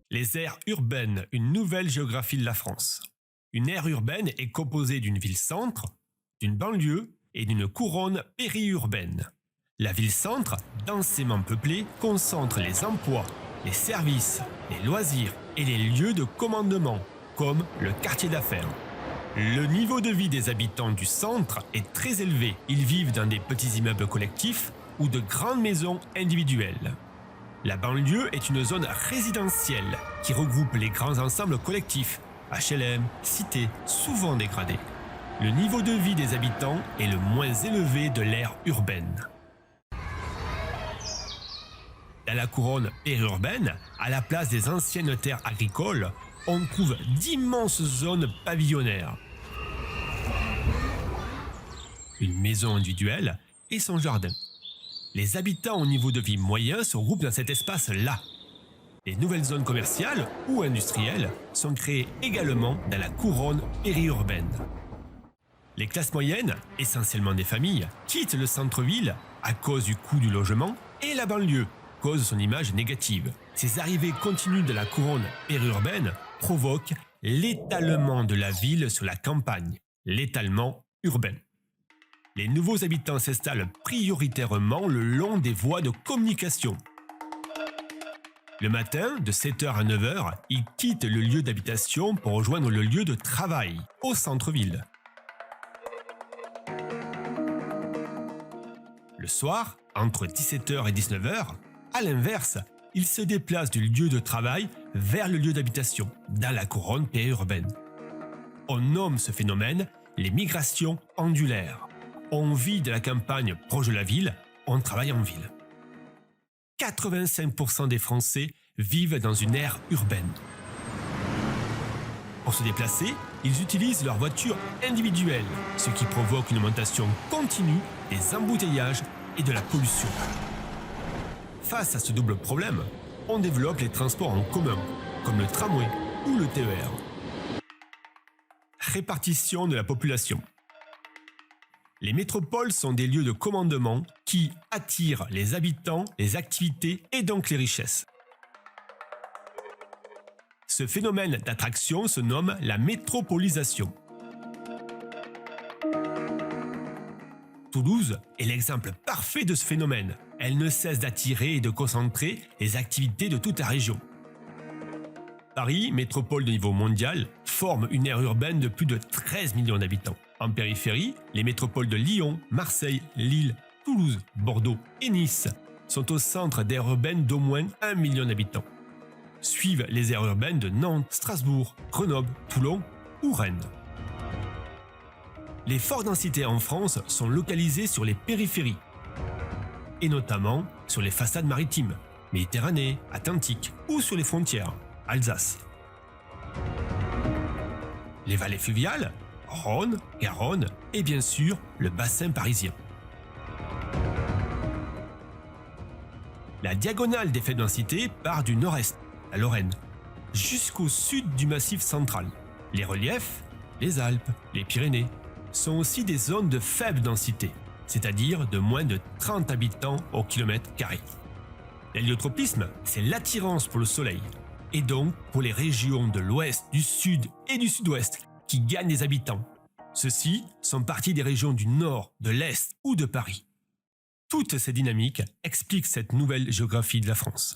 Les aires urbaines, une nouvelle géographie de la France. Une aire urbaine est composée d'une ville-centre, d'une banlieue et d'une couronne périurbaine. La ville-centre, densément peuplée, concentre les emplois, les services, les loisirs et les lieux de commandement, comme le quartier d'affaires. Le niveau de vie des habitants du centre est très élevé. Ils vivent dans des petits immeubles collectifs ou de grandes maisons individuelles. La banlieue est une zone résidentielle qui regroupe les grands ensembles collectifs, HLM, cités, souvent dégradées. Le niveau de vie des habitants est le moins élevé de l'aire urbaine. Dans la couronne périurbaine, à la place des anciennes terres agricoles, on trouve d'immenses zones pavillonnaires. Une maison individuelle et son jardin. Les habitants au niveau de vie moyen se regroupent dans cet espace-là. Les nouvelles zones commerciales ou industrielles sont créées également dans la couronne périurbaine. Les classes moyennes, essentiellement des familles, quittent le centre-ville à cause du coût du logement et la banlieue, cause son image négative. Ces arrivées continues de la couronne périurbaine provoquent l'étalement de la ville sur la campagne, l'étalement urbain. Les nouveaux habitants s'installent prioritairement le long des voies de communication. Le matin, de 7h à 9h, ils quittent le lieu d'habitation pour rejoindre le lieu de travail, au centre-ville. Le soir, entre 17h et 19h, à l'inverse, ils se déplacent du lieu de travail vers le lieu d'habitation, dans la couronne périurbaine. On nomme ce phénomène les migrations ondulaires. On vit de la campagne proche de la ville, on travaille en ville. 85% des Français vivent dans une aire urbaine. Pour se déplacer, ils utilisent leur voiture individuelle, ce qui provoque une augmentation continue des embouteillages et de la pollution. Face à ce double problème, on développe les transports en commun, comme le tramway ou le TER. Répartition de la population. Les métropoles sont des lieux de commandement qui attirent les habitants, les activités et donc les richesses. Ce phénomène d'attraction se nomme la métropolisation. Toulouse est l'exemple parfait de ce phénomène. Elle ne cesse d'attirer et de concentrer les activités de toute la région. Paris, métropole de niveau mondial, forme une aire urbaine de plus de 13 millions d'habitants. En périphérie, les métropoles de Lyon, Marseille, Lille, Toulouse, Bordeaux et Nice sont au centre d'aires urbaines d'au moins 1 million d'habitants. Suivent les aires urbaines de Nantes, Strasbourg, Grenoble, Toulon ou Rennes. Les fortes densités en France sont localisées sur les périphéries, et notamment sur les façades maritimes, Méditerranée, Atlantique ou sur les frontières, Alsace. Les vallées fluviales, Rhône, Garonne et bien sûr le bassin parisien. La diagonale des faibles densités part du nord-est, la Lorraine, jusqu'au sud du massif central. Les reliefs, les Alpes, les Pyrénées, sont aussi des zones de faible densité, c'est-à-dire de moins de 30 habitants au kilomètre carré. L'héliotropisme, c'est l'attirance pour le soleil, et donc pour les régions de l'ouest, du sud et du sud-ouest qui gagnent des habitants. Ceux-ci sont partis des régions du nord, de l'est ou de Paris. Toutes ces dynamiques expliquent cette nouvelle géographie de la France.